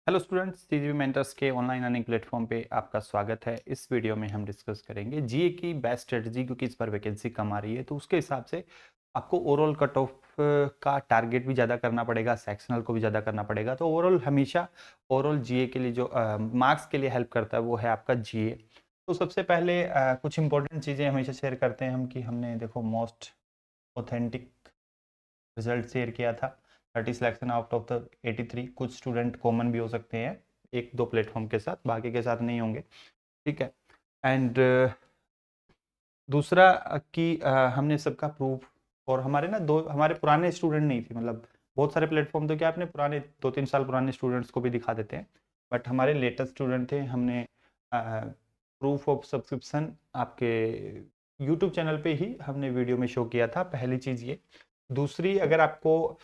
Hello students, सीजीबी mentors के online earning platform पे आपका स्वागत है। इस वीडियो में हम डिस्कस करेंगे जीए की बेस्ट स्ट्रेटजी, क्योंकि इस पर वैकेंसी कम आ रही है तो उसके हिसाब से आपको ओवरऑल कट ऑफ का टारगेट भी ज़्यादा करना पड़ेगा, सेक्शनल को भी ज़्यादा करना पड़ेगा। तो ओवरऑल हमेशा ओवरऑल जीए के लिए जो मार्क्स के लिए हेल्प करता है वो है आपका जीए। तो सबसे पहले कुछ इंपॉर्टेंट चीज़ें हमेशा शेयर करते हैं हम कि हमने देखो मोस्ट ऑथेंटिक रिजल्ट शेयर किया था। 30 सिलेक्शन आउट ऑफ द 83। कुछ स्टूडेंट कॉमन भी हो सकते हैं एक दो प्लेटफॉर्म के साथ, बाकी के साथ नहीं होंगे। ठीक है। एंड दूसरा कि हमने सबका प्रूफ, और हमारे ना दो हमारे पुराने स्टूडेंट नहीं थे, मतलब बहुत सारे प्लेटफॉर्म तो क्या अपने पुराने 2-3 साल पुराने स्टूडेंट्स को भी दिखा देते हैं, बट हमारे लेटेस्ट स्टूडेंट थे। हमने प्रूफ ऑफ सब्सक्रिप्शन आपके यूट्यूब चैनल पे ही हमने वीडियो में शो किया था। पहली चीज़ ये। दूसरी, अगर आपको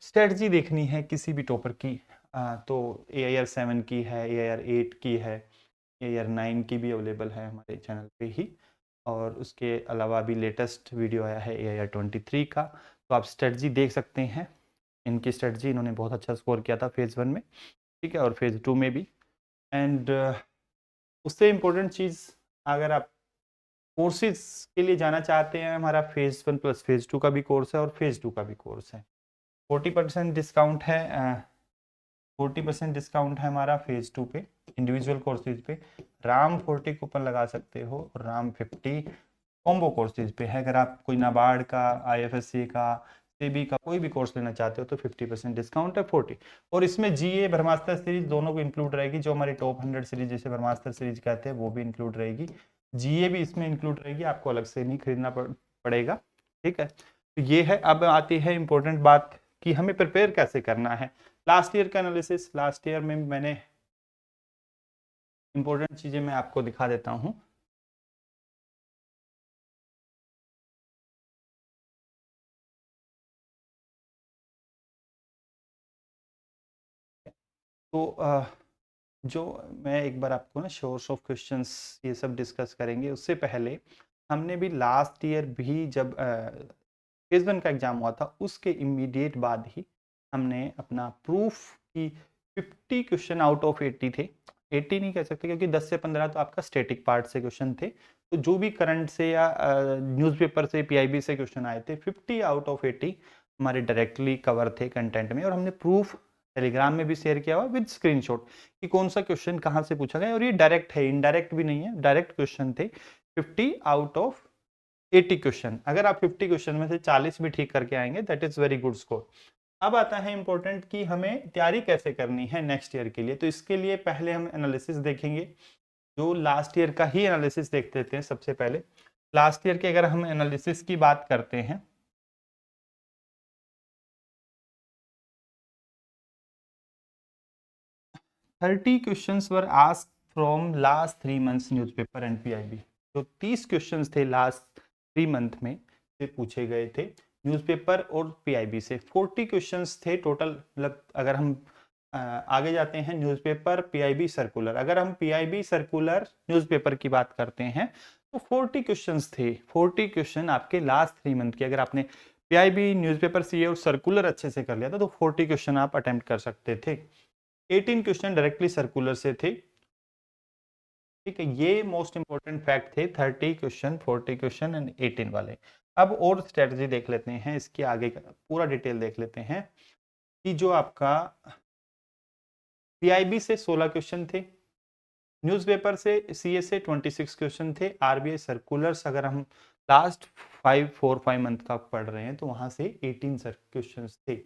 स्ट्रेटजी देखनी है किसी भी टॉपर की, तो AIR 7 की है, AIR 8 की है, AIR 9 की भी अवेलेबल है हमारे चैनल पे ही। और उसके अलावा भी लेटेस्ट वीडियो आया है AIR 23 का, तो आप स्ट्रेटजी देख सकते हैं। इनकी स्ट्रेटजी, इन्होंने बहुत अच्छा स्कोर किया था फेज़ 1 में, ठीक है, और फेज़ 2 में भी। एंड उससे इम्पोर्टेंट चीज़, अगर आप कोर्सेज के लिए जाना चाहते हैं, हमारा फेज़ 1 प्लस फेज़ 2 का भी कोर्स है और फेज़ 2 का भी कोर्स है। 40% डिस्काउंट है, 40% डिस्काउंट है हमारा फेज़ 2 पे, इंडिविजुअल कोर्सेज पे। राम 40 कूपन लगा सकते हो, और राम 50 कॉम्बो कोर्सेज पे है। अगर आप कोई नाबार्ड का, IFSC का, सेबी का कोई भी कोर्स लेना चाहते हो तो 50% डिस्काउंट है 40। और इसमें जीए ब्रह्मास्त्र सीरीज दोनों को इंक्लूड रहेगी। जो हमारी टॉप 100 सीरीज जिसे ब्रह्मास्त्र सीरीज कहते हैं वो भी इंक्लूड रहेगी, जीए भी इसमें इंक्लूड रहेगी, आपको अलग से नहीं खरीदना पड़ेगा। ठीक है। तो ये है। अब आती है इंपॉर्टेंट बात कि हमें प्रिपेयर कैसे करना है। लास्ट ईयर का एनालिसिस, लास्ट ईयर में मैंने इंपॉर्टेंट चीज़ें मैं आपको दिखा देता हूँ। तो जो मैं एक बार आपको ना सोर्स ऑफ क्वेश्चंस ये सब डिस्कस करेंगे, उससे पहले हमने भी लास्ट ईयर भी जब फेज 1 का एग्जाम हुआ था उसके इमीडिएट बाद ही हमने अपना प्रूफ की 50 क्वेश्चन आउट ऑफ 80 थे। 80 नहीं कह सकते, क्योंकि 10 से 15 तो आपका स्टैटिक पार्ट से क्वेश्चन थे। तो जो भी करंट से या न्यूज़पेपर से, PIB से क्वेश्चन आए थे, 50 आउट ऑफ 80 हमारे डायरेक्टली कवर थे कंटेंट में। और हमने प्रूफ टेलीग्राम में भी शेयर किया हुआ विद स्क्रीनशॉट कि कौन सा क्वेश्चन कहाँ से पूछा गया। और ये डायरेक्ट है, इनडायरेक्ट भी नहीं है, डायरेक्ट क्वेश्चन थे 50 आउट ऑफ 80 क्वेश्चन। अगर आप 50 क्वेश्चन में से 40 भी ठीक करके आएंगे, that is very good score. अब आता है इंपॉर्टेंट कि हमें तैयारी कैसे करनी है नेक्स्ट ईयर के लिए। तो इसके लिए पहले हम एनालिसिस देखेंगे, जो लास्ट ईयर का ही एनालिसिस देख लेते हैं सबसे पहले। लास्ट ईयर के अगर हम एनालिसिस की बात करते हैं, 30 questions were asked from last 3 months newspaper and PIB। तो 30 क्वेश्चंस थे लास्ट 3 मंथ में से पूछे गए थे न्यूज़पेपर और PIB से। 40 क्वेश्चंस थे टोटल। मतलब अगर हम आगे जाते हैं, न्यूज़पेपर, PIB, सर्कुलर। अगर हम PIB, सर्कुलर, न्यूज़पेपर की बात करते हैं तो 40 क्वेश्चंस थे। 40 क्वेश्चन आपके लास्ट 3 मंथ के। अगर आपने PIB, न्यूज़पेपर, CA और सर्कुलर अच्छे से कर लिया था तो 40 क्वेश्चन आप अटेम्प्ट कर सकते थे। 18 क्वेश्चन डायरेक्टली सर्कुलर से थे। ठीक है, ये मोस्ट इंपॉर्टेंट फैक्ट थे। 30 क्वेश्चन, 40 क्वेश्चन एंड 18 वाले। अब और स्ट्रेटजी देख लेते हैं, इसके आगे का पूरा डिटेल देख लेते हैं कि जो आपका PIB से 16 क्वेश्चन थे, न्यूज़पेपर से, CA से 26 क्वेश्चन थे, RBI सर्कुलर्स अगर हम लास्ट 4-5 मंथ का पढ़ रहे हैं तो वहां से 18 क्वेश्चन थे।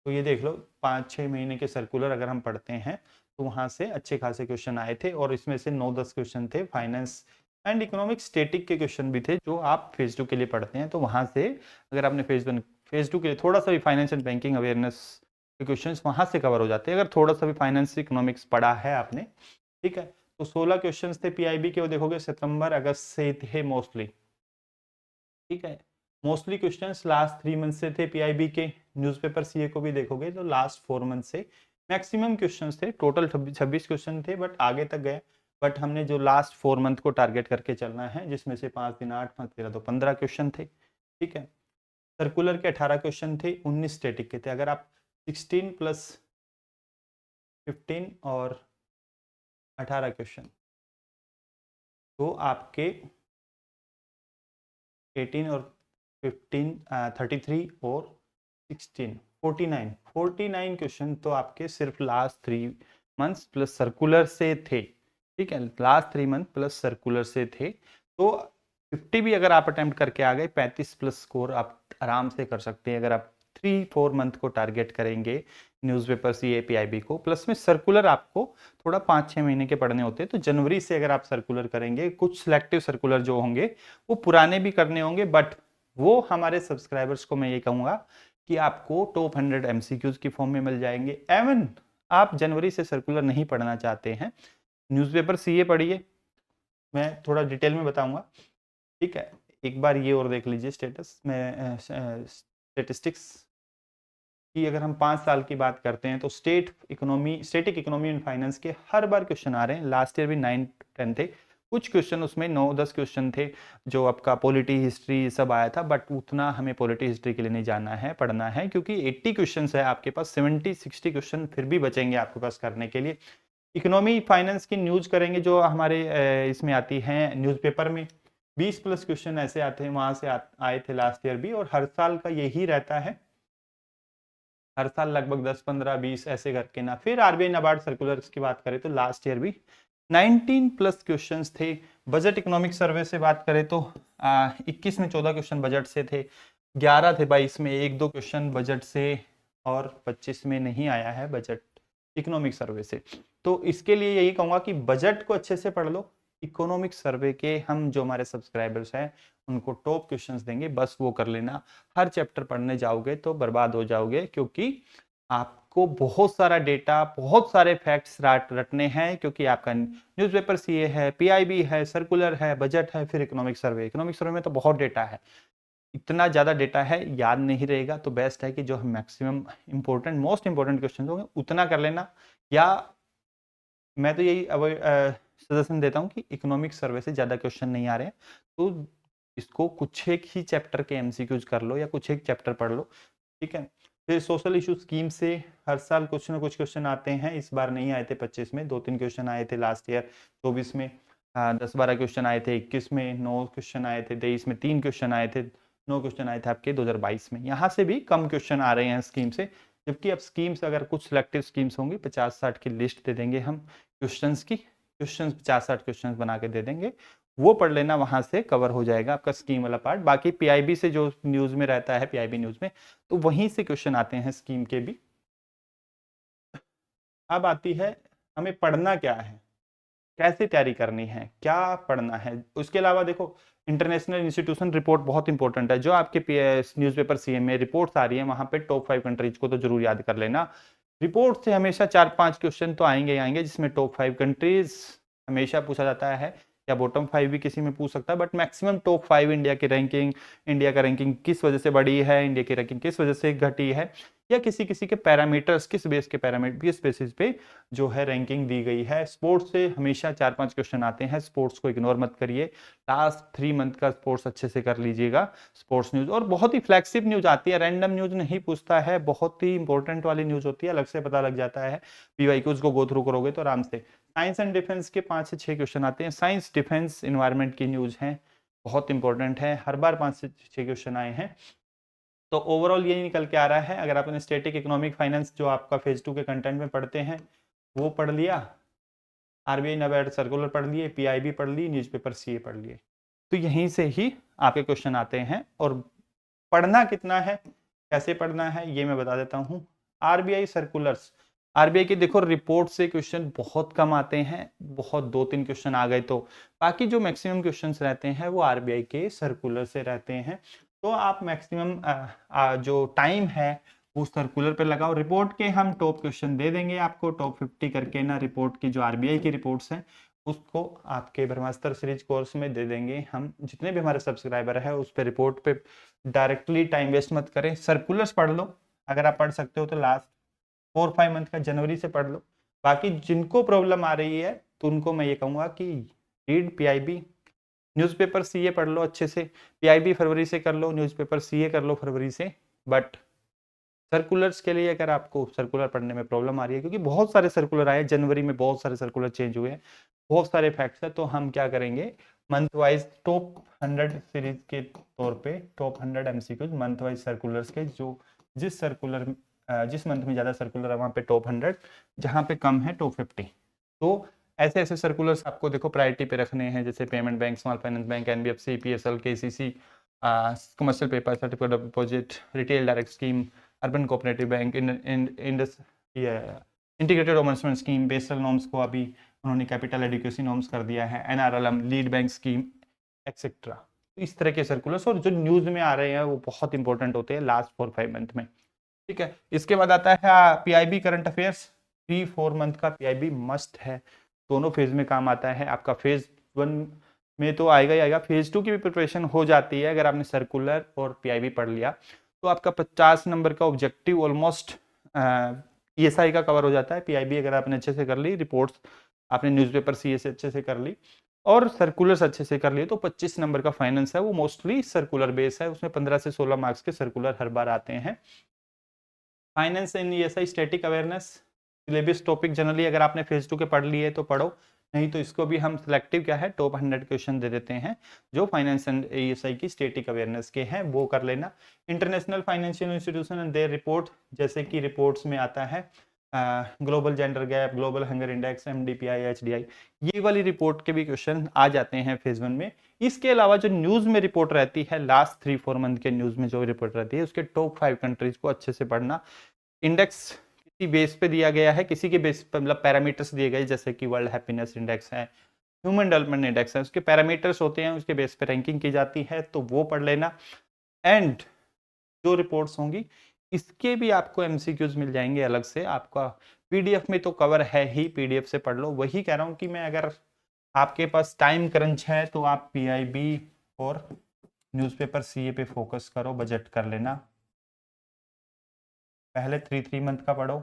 तो ये देख लो, 5-6 महीने के सर्कुलर अगर हम पढ़ते हैं तो वहां से अच्छे खासे क्वेश्चन आए थे। और इसमें से 9-10 क्वेश्चन थे फाइनेंस एंड इकोनॉमिक स्टेटिक के क्वेश्चन भी थे, जो आप फेज 2 के लिए पढ़ते हैं। तो वहां से अगर आपने फेज 2 के लिए थोड़ा सा भी फाइनेंस एंड बैंकिंग अवेयरनेस के क्वेश्चन वहां से कवर हो जाते हैं, अगर थोड़ा सा भी फाइनेंस इकोनॉमिक्स पढ़ा है आपने। ठीक है। तो 16 क्वेश्चंस थे PIB के, वो देखोगे सितंबर अगस्त से थे मोस्टली। ठीक है। मोस्टली क्वेश्चंस लास्ट 3 मंथ से थे PIB के। न्यूज़पेपर CA को भी देखोगे तो लास्ट 4 मंथ से मैक्सिमम क्वेश्चंस थे। टोटल 26 क्वेश्चन थे, बट आगे तक गए। बट हमने जो लास्ट 4 मंथ को टारगेट करके चलना है, जिसमें से 5 दिन 8, 5, 13 तो 15 क्वेश्चन थे। ठीक है। सर्कुलर के 18 क्वेश्चन थे, 19 स्टैटिक के थे। अगर आप 16 प्लस 15 और 18 क्वेश्चन, तो आपके 18 और 15 33 और 16 49 क्वेश्चन तो आपके सिर्फ लास्ट 3 मंथ्स प्लस सर्कुलर से थे। ठीक है, लास्ट 3 मंथ प्लस सर्कुलर से थे। तो 50 भी अगर आप अटेम्प्ट करके आ गए, 35 प्लस स्कोर आप आराम से कर सकते हैं अगर आप 3-4 मंथ को टारगेट करेंगे न्यूज़पेपर सी पीआईबी को। प्लस में सर्कुलर आपको थोड़ा 5-6 महीने के पढ़ने होते हैं, तो जनवरी से अगर आप सर्कुलर करेंगे, कुछ सिलेक्टिव सर्कुलर जो होंगे वो पुराने भी करने होंगे, बट वो हमारे सब्सक्राइबर्स को मैं ये कहूँगा कि आपको टॉप 100 एमसीक्यूज की फॉर्म में मिल जाएंगे। एवन आप जनवरी से सर्कुलर नहीं पढ़ना चाहते हैं, न्यूज़पेपर सीए पढ़िए, मैं थोड़ा डिटेल में बताऊंगा। ठीक है, एक बार ये और देख लीजिए स्टेटस में स्टेटिस्टिक्स कि अगर हम 5 साल की बात करते हैं तो स्टेटिक इकोनॉमी एंड फाइनेंस के हर बार क्वेश्चन आ रहे हैं। लास्ट ईयर भी 9-10 थे, कुछ क्वेश्चन उसमें 9-10 क्वेश्चन थे जो आपका पॉलिटी हिस्ट्री सब आया था, बट उतना हमें पॉलिटी हिस्ट्री के लिए नहीं जाना है, पढ़ना है, क्योंकि 80 क्वेश्चन है आपके पास, 70-60 क्वेश्चन फिर भी बचेंगे आपके पास करने के लिए। इकोनॉमी फाइनेंस की न्यूज करेंगे जो हमारे इसमें आती हैं न्यूज़पेपर में, 20 प्लस क्वेश्चन ऐसे आते हैं, वहां से आए थे लास्ट ईयर भी, और हर साल का यही रहता है, हर साल लगभग 10-15-20 ऐसे करके ना। फिर आरबीआई नाबार्ड सर्कुलर्स की बात करें तो लास्ट ईयर भी 19 प्लस क्वेश्चंस थे। बजट इकोनॉमिक सर्वे से बात करें तो 21 में 14 क्वेश्चन बजट से थे, 11 थे 22 में 1-2 क्वेश्चन बजट से, और 25 में नहीं आया है बजट इकोनॉमिक सर्वे से। तो इसके लिए यही कहूंगा कि बजट को अच्छे से पढ़ लो, इकोनॉमिक सर्वे के हम जो हमारे सब्सक्राइबर्स हैं उनको टॉप क्वेश्चंस देंगे, बस वो कर लेना। हर चैप्टर पढ़ने जाओगे तो बर्बाद हो जाओगे, क्योंकि आपको बहुत सारा डेटा, बहुत सारे फैक्ट्स रटने हैं, क्योंकि आपका न्यूज़पेपर सीए है, पीआईबी है, सर्कुलर है, बजट है, फिर इकोनॉमिक सर्वे में तो बहुत डेटा है, इतना ज्यादा डेटा है, याद नहीं रहेगा। तो बेस्ट है कि जो maximum important most important question होंगे उतना कर लेना, या मैं तो यही सजेशन देता हूँ कि इकोनॉमिक सर्वे से ज्यादा क्वेश्चन नहीं आ रहे हैं तो इसको कुछ एक ही चैप्टर के एमसीक्यूज कर लो या कुछ एक चैप्टर पढ़ लो। ठीक है, फिर सोशल इशू स्कीम से हर साल कुछ ना कुछ क्वेश्चन आते हैं, इस बार नहीं आए थे 25 में, 2-3 क्वेश्चन आए थे लास्ट ईयर 24 में, 10-12 क्वेश्चन आए थे 21 में, 9 क्वेश्चन आए थे 23 में, 3 क्वेश्चन आए थे, 9 क्वेश्चन आए थे आपके 2022 में। यहाँ से भी कम क्वेश्चन आ रहे हैं स्कीम से, जबकि अब स्कीम्स अगर कुछ सिलेक्टिव स्कीम्स होंगी 50-60 की लिस्ट दे देंगे हम क्वेश्चंस की, क्वेश्चंस 50-60 क्वेश्चंस बना के दे देंगे, वो पढ़ लेना, वहां से कवर हो जाएगा आपका स्कीम वाला पार्ट। बाकी पीआईबी से जो न्यूज में रहता है, पीआईबी न्यूज में, तो वहीं से क्वेश्चन आते हैं स्कीम के भी। अब आती है हमें पढ़ना क्या है, कैसे तैयारी करनी है, क्या पढ़ना है। उसके अलावा देखो, इंटरनेशनल इंस्टीट्यूशन रिपोर्ट बहुत इंपॉर्टेंट है, जो आपके न्यूज़पेपर सीएम में रिपोर्ट्स आ रही है, वहां पे टॉप 5 कंट्रीज को तो जरूर याद कर लेना। रिपोर्ट से हमेशा 4-5 क्वेश्चन तो आएंगे ही आएंगे, जिसमें टॉप 5 कंट्रीज हमेशा पूछा जाता है, या बॉटम 5 भी किसी में पूछ सकता है, बट मैक्सिमम टॉप 5 इंडिया की रैंकिंग, इंडिया का रैंकिंग किस वजह से बढ़ी है, इंडिया की रैंकिंग किस वजह से घटी है, या किसी किसी के पैरामीटर्स किस बेस के पैरामीटर किस बेसिस पे जो है रैंकिंग दी गई है। स्पोर्ट्स से हमेशा 4-5 क्वेश्चन आते हैं, स्पोर्ट्स को इग्नोर मत करिए, लास्ट 3 मंथ का स्पोर्ट्स अच्छे से कर लीजिएगा, स्पोर्ट्स न्यूज। और बहुत ही फ्लैगशिप न्यूज आती है, रैंडम न्यूज नहीं पूछता है, बहुत ही इंपॉर्टेंट वाली न्यूज होती है, अलग से पता लग जाता है, पीवाईक्यूज को गो थ्रू करोगे तो आराम से। साइंस एंड डिफेंस के 5 से 6 क्वेश्चन आते हैं, साइंस डिफेंस इन्वायरमेंट की न्यूज है, बहुत इंपॉर्टेंट है, हर बार 5 से 6 क्वेश्चन आए हैं। तो ओवरऑल यही निकल के आ रहा है, अगर आपने स्टैटिक इकोनॉमिक फाइनेंस जो आपका फेज 2 के कंटेंट में पढ़ते हैं वो पढ़ लिया, आरबीआई नाबार्ड सर्कुलर पढ़ लिए, पीआईबी पढ़ ली, न्यूज़पेपर सीए पढ़ लिए, तो यहीं से ही आपके क्वेश्चन आते हैं। और पढ़ना कितना है, कैसे पढ़ना है, ये मैं बता देता हूँ। आरबीआई सर्कुलर्स, आरबीआई की देखो रिपोर्ट से क्वेश्चन बहुत कम आते हैं, बहुत 2-3 क्वेश्चन आ गए तो, बाकी जो मैक्सिमम क्वेश्चंस रहते हैं वो आरबीआई के सर्कुलर से रहते हैं। तो आप मैक्सिमम जो टाइम है वो सर्कुलर पे लगाओ। रिपोर्ट के हम टॉप क्वेश्चन दे देंगे आपको, टॉप 50 करके ना, रिपोर्ट की जो आरबीआई की रिपोर्ट्स हैं उसको आपके ब्रह्मास्त्र सीरीज कोर्स में दे देंगे हम। जितने भी हमारे सब्सक्राइबर है उस पर रिपोर्ट पे डायरेक्टली टाइम वेस्ट मत करें, सर्कुलर्स पढ़ लो, अगर आप पढ़ सकते हो तो लास्ट 4-5 मंथ का जनवरी से पढ़ लो। बाकी जिनको प्रॉब्लम आ रही है तो उनको मैं ये कहूँगा कि रीड पीआईबी, न्यूज़पेपर सीए पढ़ लो अच्छे से, पीआईबी फरवरी से कर लो, न्यूज़पेपर सीए कर लो फरवरी से, बट सर्कुलर्स के लिए अगर आपको सर्कुलर पढ़ने में प्रॉब्लम आ रही है, क्योंकि बहुत सारे सर्कुलर आए जनवरी में, बहुत सारे सर्कुलर चेंज हुए हैं, बहुत सारे फैक्ट्स है, तो हम क्या करेंगे मंथ वाइज टॉप 100 सीरीज के तौर पे top 100 MCQs month wise circulars के, जो जिस सर्कुलर जिस मंथ में ज़्यादा सर्कुलर है वहाँ पे टॉप 100, जहाँ पे कम है टॉप 50। तो ऐसे ऐसे सर्कुलर्स आपको देखो प्रायोरिटी पे रखने हैं, जैसे payment bank, small finance bank, NBFC, PSL, KCC, commercial paper, certificate of deposit, retail direct scheme, urban cooperative bank, Indus integrated investment scheme, Basel norms को अभी उन्होंने कैपिटल एडिक्वेसी नॉर्म्स कर दिया है, NRLM, lead bank scheme etcetera. तो इस तरह के सर्कुलर्स और जो न्यूज में आ रहे हैं वो बहुत इंपॉर्टेंट होते हैं लास्ट 4-5 मंथ में। ठीक है, इसके बाद आता है पीआईबी करंट अफेयर्स। 3-4 मंथ का पीआईबी मस्ट है, दोनों फेज में काम आता है। आपका फेज 1 में तो आएगा ही आएगा, फेज 2 की भी प्रिपरेशन हो जाती है अगर आपने सर्कुलर और पीआईबी पढ़ लिया, तो आपका 50 नंबर का ऑब्जेक्टिव ऑलमोस्ट ईएसआई का कवर हो जाता है। पीआईबी अगर आपने अच्छे से कर ली, रिपोर्ट्स आपने न्यूज़पेपर सीए से अच्छे से कर ली और सर्कुलर्स अच्छे से कर लिए, तो 25 नंबर का फाइनेंस है वो मोस्टली सर्कुलर बेस है, उसमें 15 से 16 मार्क्स के सर्कुलर हर बार आते हैं। Finance in ESI static awareness syllabus topic generally अगर आपने फेज 2 के पढ़ लिए तो पढ़ो, नहीं तो इसको भी हम सिलेक्टिव क्या है टॉप 100 क्वेश्चन दे देते हैं जो फाइनेंस एंड ईएसआई की स्टैटिक अवेयरनेस के हैं, वो कर लेना। International financial institution and their report, जैसे कि रिपोर्ट्स में आता है global gender gap, global hunger index, MDPI, HDI, ये वाली रिपोर्ट के भी क्वेश्चन आ जाते हैं फेज 1 में। इसके अलावा जो न्यूज में रिपोर्ट रहती है लास्ट 3-4 मंथ के न्यूज में जो रिपोर्ट रहती है उसके टॉप 5 कंट्रीज को अच्छे से पढ़ना। इंडेक्स किसी बेस पे दिया गया है, किसी के बेस पे मतलब पैरामीटर्स दिए गए, जैसे कि वर्ल्ड हैप्पीनेस इंडेक्स है, ह्यूमन डेवलपमेंट इंडेक्स है, उसके पैरामीटर्स होते हैं, उसके बेस पे रैंकिंग की जाती है, तो वो पढ़ लेना। एंड जो रिपोर्ट्स होंगी इसके भी आपको एमसीक्यूज मिल जाएंगे अलग से, आपका पीडीएफ में तो कवर है ही, पीडीएफ से पढ़ लो। वही कह रहा हूँ कि मैं अगर आपके पास टाइम क्रंच है तो आप पीआईबी और न्यूज़पेपर सीए पे फोकस करो, बजट कर लेना। पहले 3-3 मंथ का पढ़ो,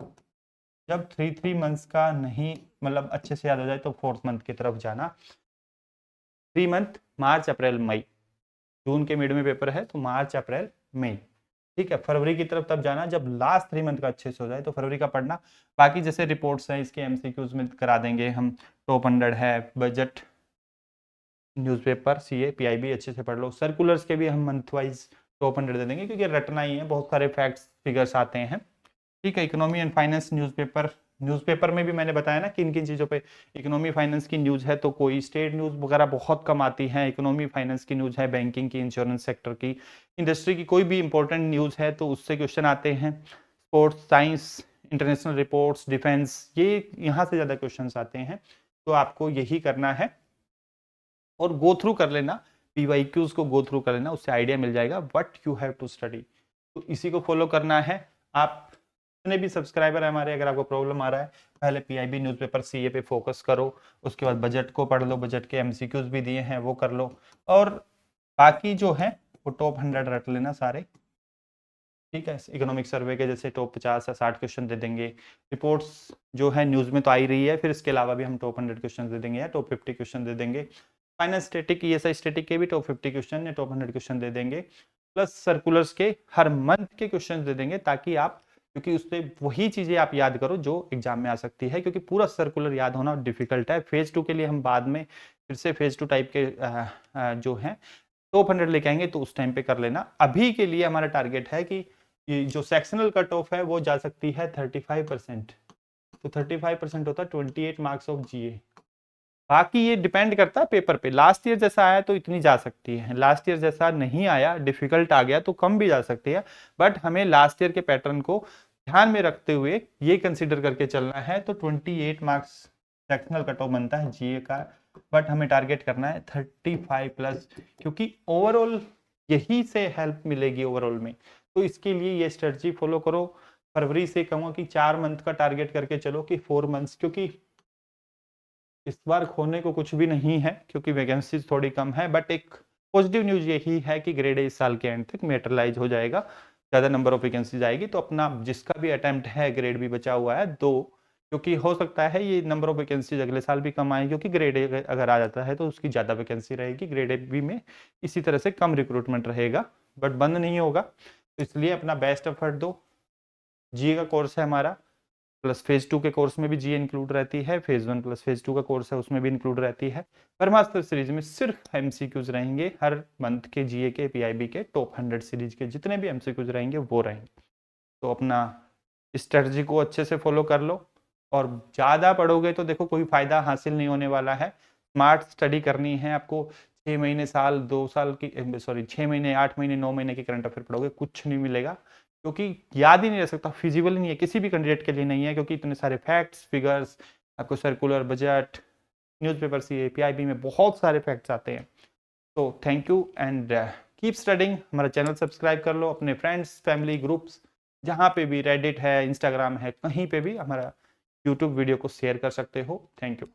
जब 3-3 मंथ्स का नहीं मतलब अच्छे से याद हो जाए तो 4th मंथ की तरफ जाना। 3 मंथ मार्च अप्रैल मई, जून के मिड में पेपर है तो मार्च अप्रैल मई, ठीक है। फरवरी की तरफ तब जाना जब लास्ट 3 मंथ का अच्छे से हो जाए, तो फरवरी का पढ़ना। बाकी जैसे रिपोर्ट्स हैं इसके एमसीक्यूज में करा देंगे हम, टॉप 100 है, बजट, न्यूज़पेपर, सीए, पीआईबी अच्छे से पढ़ लो। सर्कुलर्स के भी हम मंथ वाइज टॉप 100 दे देंगे क्योंकि रटना ही है, बहुत सारे फैक्ट्स फिगर्स आते हैं, ठीक है। Economy and finance newspaper, newspaper में भी मैंने बताया ना किन किन चीज़ों पे इकोनॉमी फाइनेंस की न्यूज़ है, तो कोई स्टेट न्यूज़ वगैरह बहुत कम आती है, इकोनॉमी फाइनेंस की न्यूज़ है, बैंकिंग की, इंश्योरेंस सेक्टर की, इंडस्ट्री की, कोई भी इंपॉर्टेंट न्यूज़ है तो उससे क्वेश्चन आते हैं। Sports science, international reports, defence, ये यहाँ से ज़्यादा क्वेश्चन आते हैं, तो आपको यही करना है और गो थ्रू कर लेना, पीवाईक्यूज को गो थ्रू कर लेना, उससे आइडिया मिल जाएगा what you have to study. तो इसी को फॉलो करना है। आप जितने भी सब्सक्राइबर है हमारे, अगर आपको प्रॉब्लम आ रहा है, पहले पीआईबी न्यूज़पेपर सीए पे फोकस करो, उसके बाद बजट को पढ़ लो, बजट के एमसीक्यूज भी दिए हैं वो कर लो, और बाकी जो है वो टॉप 100 रट लेना सारे, ठीक है। इकोनॉमिक सर्वे के जैसे टॉप 50 या 60 क्वेश्चन दे देंगे। रिपोर्ट्स जो है न्यूज़ में तो आ ही रही है, फिर इसके अलावा भी हम टॉप 100 क्वेश्चन दे देंगे या टॉप 50 क्वेश्चन दे देंगे। फाइनेंस स्टैटिक, ईएसआई स्टैटिक के भी टॉप 50 क्वेश्चन या टॉप 100 क्वेश्चन दे देंगे, प्लस सर्कुलर्स के हर मंथ के क्वेश्चन दे देंगे, ताकि आप, क्योंकि उससे वही चीजें आप याद करो जो एग्जाम में आ सकती है, क्योंकि पूरा सर्कुलर याद होना डिफिकल्ट है। फेज 2 के लिए हम बाद में फिर से फेज 2 टाइप के जो है टॉप 100 लेके आएंगे, तो उस टाइम पे कर लेना। अभी के लिए हमारा टारगेट है कि ये जो सेक्शनल कट ऑफ है वो जा सकती है 35%, तो 35% होता है 28 मार्क्स ऑफ जीए। बाकी ये डिपेंड करता है पेपर पे, लास्ट ईयर जैसा आया तो इतनी जा सकती है, लास्ट ईयर जैसा नहीं आया, डिफिकल्ट आ गया तो कम भी जा सकती है, बट हमें लास्ट ईयर के पैटर्न को ध्यान में रखते हुए ये कंसीडर करके चलना है। तो 28 मार्क्स सेक्शनल कट ऑफ बनता है जीए का, बट हमें टारगेट करना है 35+, क्योंकि ओवरऑल यही से हेल्प मिलेगी ओवरऑल में। तो इसके लिए ये स्ट्रेटजी फॉलो करो। फरवरी से कहूँगा कि 4 मंथ का टारगेट करके चलो कि 4 मंथ्स, क्योंकि इस बार खोने को कुछ भी नहीं है क्योंकि वैकेंसी थोड़ी कम है, बट एक पॉजिटिव न्यूज यही है कि ग्रेड ए इस साल के एंड तक मेटरलाइज हो जाएगा, ज़्यादा नंबर ऑफ वैकेंसीज आएगी, तो अपना जिसका भी अटेम्प्ट है, ग्रेड भी बचा हुआ है 2, क्योंकि हो सकता है ये नंबर ऑफ वैकेंसीज अगले साल भी कम आए, क्योंकि ग्रेड ए अगर आ जाता है तो उसकी ज़्यादा वैकेंसी रहेगी, ग्रेड ए बी में इसी तरह से कम रिक्रूटमेंट रहेगा, बट बंद नहीं होगा। तो इसलिए अपना बेस्ट एफर्ट दो, जीए का कोर्स है हमारा, प्लस फेज 2 के कोर्स में भी जीए इंक्लूड रहती है, फेज 1 प्लस फेज 2 का कोर्स है उसमें भी इंक्लूड रहती है। ब्रह्मास्त्र सीरीज में सिर्फ एमसीक्यूज रहेंगे, हर मंथ के जीए के पीआईबी के टॉप 100 सीरीज के जितने भी एमसीक्यूज रहेंगे वो रहेंगे। तो अपना स्ट्रेटजी को अच्छे से फॉलो कर लो, और ज़्यादा पढ़ोगे तो देखो कोई फायदा हासिल नहीं होने वाला है। स्मार्ट स्टडी करनी है आपको, 6 महीने साल 2 साल की, सॉरी 6 महीने 8 महीने 9 महीने की करंट अफेयर पढ़ोगे कुछ नहीं मिलेगा, क्योंकि याद ही नहीं रह सकता, फिजिबल नहीं है, किसी भी कैंडिडेट के लिए नहीं है, क्योंकि इतने सारे फैक्ट्स फिगर्स आपको circular, budget, newspaper, CA, PIB में बहुत सारे फैक्ट्स आते हैं। तो thank you and keep studying. हमारा चैनल सब्सक्राइब कर लो, अपने फ्रेंड्स फैमिली ग्रुप्स जहाँ पे भी, रेडिट है, इंस्टाग्राम है, कहीं पे भी हमारा यूट्यूब वीडियो को शेयर कर सकते हो। Thank you.